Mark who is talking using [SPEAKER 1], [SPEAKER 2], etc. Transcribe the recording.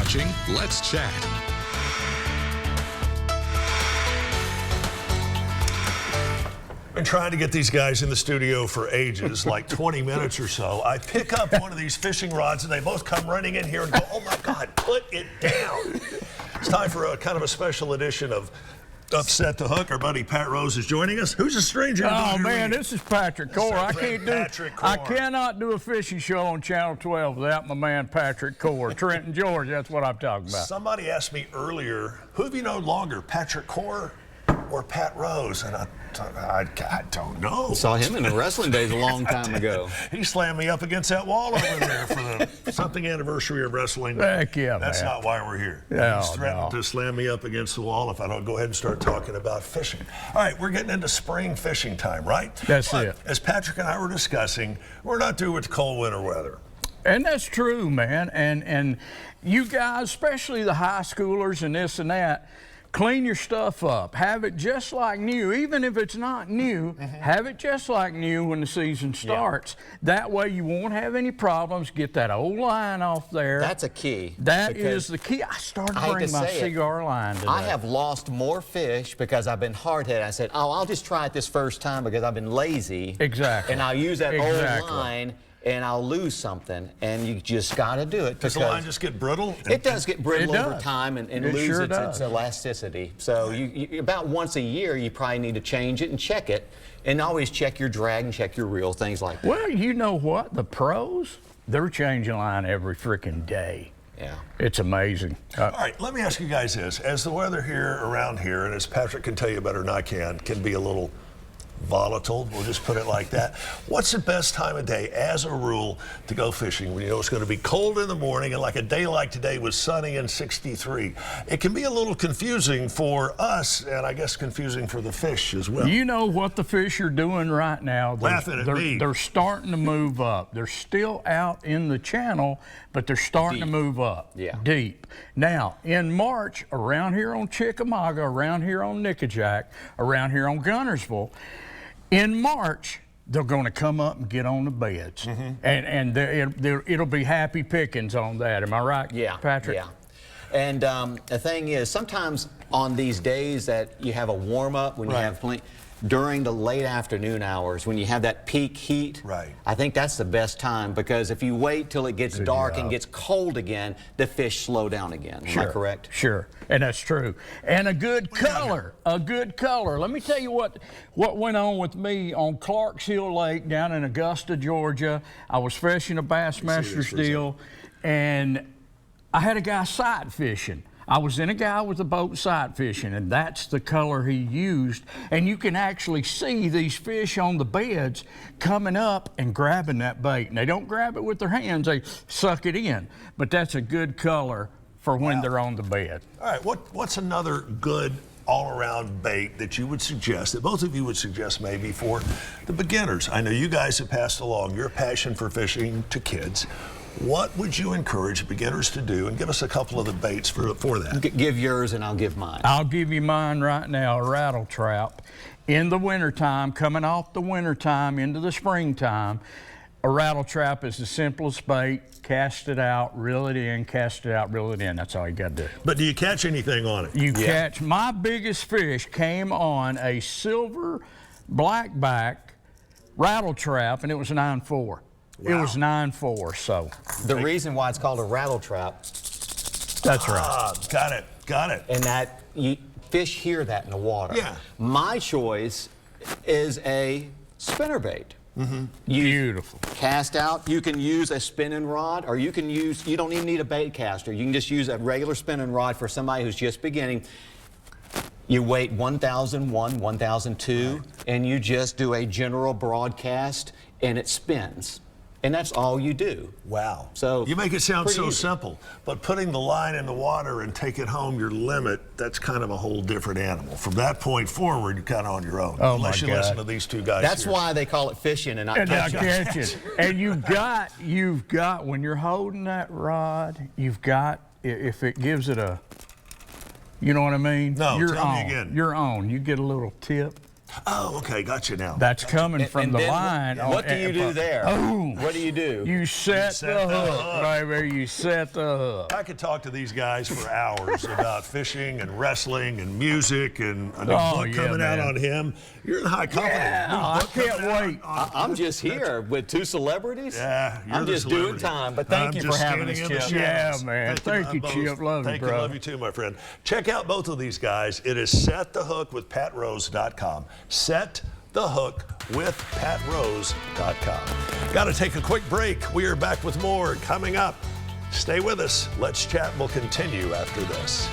[SPEAKER 1] watching Let's Chat.
[SPEAKER 2] Been trying to get these guys in the studio for ages, like 20 minutes or so. I pick up one of these fishing rods and they both come running in here and go, oh my God, put it down. It's time for a kind of a special edition of Upset the Hook. Our buddy Pat Rose is joining us. Who's a stranger?
[SPEAKER 3] Oh man, this is Patrick Core. I cannot do a fishing show on Channel 12 without my man Patrick Core. Trenton, Georgia, that's what I'm talking about.
[SPEAKER 2] Somebody asked me earlier, who have you known longer, Patrick Core or Pat Rose? And I don't know.
[SPEAKER 4] Saw him in the wrestling days a long time ago.
[SPEAKER 2] He slammed me up against that wall over there for the something anniversary of wrestling.
[SPEAKER 3] Heck yeah,
[SPEAKER 2] That's
[SPEAKER 3] man.
[SPEAKER 2] not why we're here.
[SPEAKER 3] No,
[SPEAKER 2] He's threatened to slam me up against the wall if I don't go ahead and start talking about fishing. All right, we're getting into spring fishing time, right?
[SPEAKER 3] That's it.
[SPEAKER 2] As Patrick and I were discussing, we're not through with the cold winter weather.
[SPEAKER 3] And that's true, man. And you guys, especially the high schoolers and this and that, clean your stuff up. Have it just like new. Even if it's not new, have it just like new when the season starts. Yeah. That way you won't have any problems. Get that old line off there.
[SPEAKER 4] That's a key.
[SPEAKER 3] That is the key. I started bringing my cigar line today.
[SPEAKER 4] I have lost more fish because I've been hard-headed. I said, oh, I'll just try it this first time because I've been lazy.
[SPEAKER 3] Exactly.
[SPEAKER 4] And I'll use that old line and I'll lose something, and you just got to do it.
[SPEAKER 2] Does the line just get brittle?
[SPEAKER 4] It does get brittle over time and lose its elasticity. So you about once a year, you probably need to change it and check it, and always check your drag and check your reel, things like that.
[SPEAKER 3] Well, you know what? The pros, they're changing line every freaking day.
[SPEAKER 4] Yeah.
[SPEAKER 3] It's amazing.
[SPEAKER 2] All right, let me ask you guys this. As the weather here around here, and as Patrick can tell you better than I can be a little volatile, we'll just put it like that. What's the best time of day, as a rule, to go fishing when you know it's going to be cold in the morning and like a day like today was sunny and 63? It can be a little confusing for us, and I guess confusing for the fish as well.
[SPEAKER 3] You know what the fish are doing right now?
[SPEAKER 2] Laughing at me.
[SPEAKER 3] They're starting to move up. They're still out in the channel, but they're starting to move up deep. Now, in March, around here on Chickamauga, around here on Nickajack, around here on Gunnersville, in March, they're going to come up and get on the beds, and it'll be happy pickings on that. Am I right, Patrick?
[SPEAKER 4] Yeah. And the thing is, sometimes on these days that you have a warm-up, when you have plenty, during the late afternoon hours, when you have that peak heat, I think that's the best time, because if you wait till it gets dark and gets cold again, the fish slow down again. Am I correct?
[SPEAKER 3] Sure, and that's true. And a good color, Let me tell you what went on with me on Clark's Hill Lake down in Augusta, Georgia. I was fishing a Bassmaster's deal, and I had a guy sight fishing. I was in a guy with a boat sight fishing, and that's the color he used. And you can actually see these fish on the beds coming up and grabbing that bait. And they don't grab it with their hands, they suck it in. But that's a good color for when they're on the bed.
[SPEAKER 2] All right, what's another good all-around bait that you would suggest, that both of you would suggest maybe for the beginners? I know you guys have passed along your passion for fishing to kids. What would you encourage beginners to do? And give us a couple of the baits for that.
[SPEAKER 4] Give yours and I'll give mine.
[SPEAKER 3] I'll give you mine right now, a rattle trap. In the wintertime, coming off the wintertime into the springtime, a rattle trap is the simplest bait. Cast it out, reel it in, cast it out, reel it in. That's all you got to do.
[SPEAKER 2] But do you catch anything on it?
[SPEAKER 3] You catch, my biggest fish came on a silver blackback rattle trap, and it was a 9.4. It was 9.4, so.
[SPEAKER 4] The reason why it's called a rattle trap.
[SPEAKER 3] That's right.
[SPEAKER 2] Got it.
[SPEAKER 4] And that fish hear that in the water. Yeah. My choice is a spinnerbait.
[SPEAKER 3] Beautiful.
[SPEAKER 4] Cast out. You can use a spinning rod, or you can use, you don't even need a bait caster. You can just use a regular spinning rod for somebody who's just beginning. You wait 1001, 1002, and you just do a general broadcast, and it spins. And that's all you do.
[SPEAKER 2] Wow.
[SPEAKER 4] So
[SPEAKER 2] you make it sound so simple, but putting the line in the water and take it home your limit, that's kind of a whole different animal. From that point forward, you're kind of on your own.
[SPEAKER 3] Oh,
[SPEAKER 2] unless you listen to these two guys.
[SPEAKER 4] That's
[SPEAKER 2] here.
[SPEAKER 4] why they call it fishing and not catching.
[SPEAKER 3] And you've got, when you're holding that rod, you've got, if it gives it a, you know what I mean?
[SPEAKER 2] No,
[SPEAKER 3] you're
[SPEAKER 2] tell
[SPEAKER 3] on.
[SPEAKER 2] me again.
[SPEAKER 3] You're on. You get a little tip.
[SPEAKER 2] Oh, okay, got you now.
[SPEAKER 3] That's coming from
[SPEAKER 4] And
[SPEAKER 3] the
[SPEAKER 4] then
[SPEAKER 3] line.
[SPEAKER 4] What do you do there?
[SPEAKER 3] Boom.
[SPEAKER 4] What do you do?
[SPEAKER 3] You set
[SPEAKER 2] set
[SPEAKER 3] the
[SPEAKER 2] the
[SPEAKER 3] hook,
[SPEAKER 2] hook.
[SPEAKER 3] baby. You set the hook.
[SPEAKER 2] I could talk to these guys for hours about fishing and wrestling and music and a new
[SPEAKER 3] Oh,
[SPEAKER 2] book
[SPEAKER 3] yeah,
[SPEAKER 2] coming out
[SPEAKER 3] man.
[SPEAKER 2] on him. You're in high company.
[SPEAKER 3] Yeah,
[SPEAKER 2] New
[SPEAKER 3] I
[SPEAKER 2] book coming
[SPEAKER 3] can't
[SPEAKER 2] out
[SPEAKER 3] wait.
[SPEAKER 2] on-
[SPEAKER 4] I'm just here with 2 celebrities.
[SPEAKER 2] Yeah, you're
[SPEAKER 4] I'm
[SPEAKER 2] the
[SPEAKER 4] just doing
[SPEAKER 2] celebrity.
[SPEAKER 4] time, but thank
[SPEAKER 2] I'm
[SPEAKER 4] you for
[SPEAKER 2] just
[SPEAKER 4] having us,
[SPEAKER 2] standing in the
[SPEAKER 4] Chip.
[SPEAKER 2] shadows.
[SPEAKER 3] Yeah, man. Thank you,
[SPEAKER 2] both.
[SPEAKER 3] Chip. Love you,
[SPEAKER 2] Thank you,
[SPEAKER 3] bro.
[SPEAKER 2] love you too, my friend. Check out both of these guys. It is setthehook.patrose.com. Setthehook.patrose.com. Got to take a quick break. We are back with more coming up. Stay with us. Let's Chat will continue after this.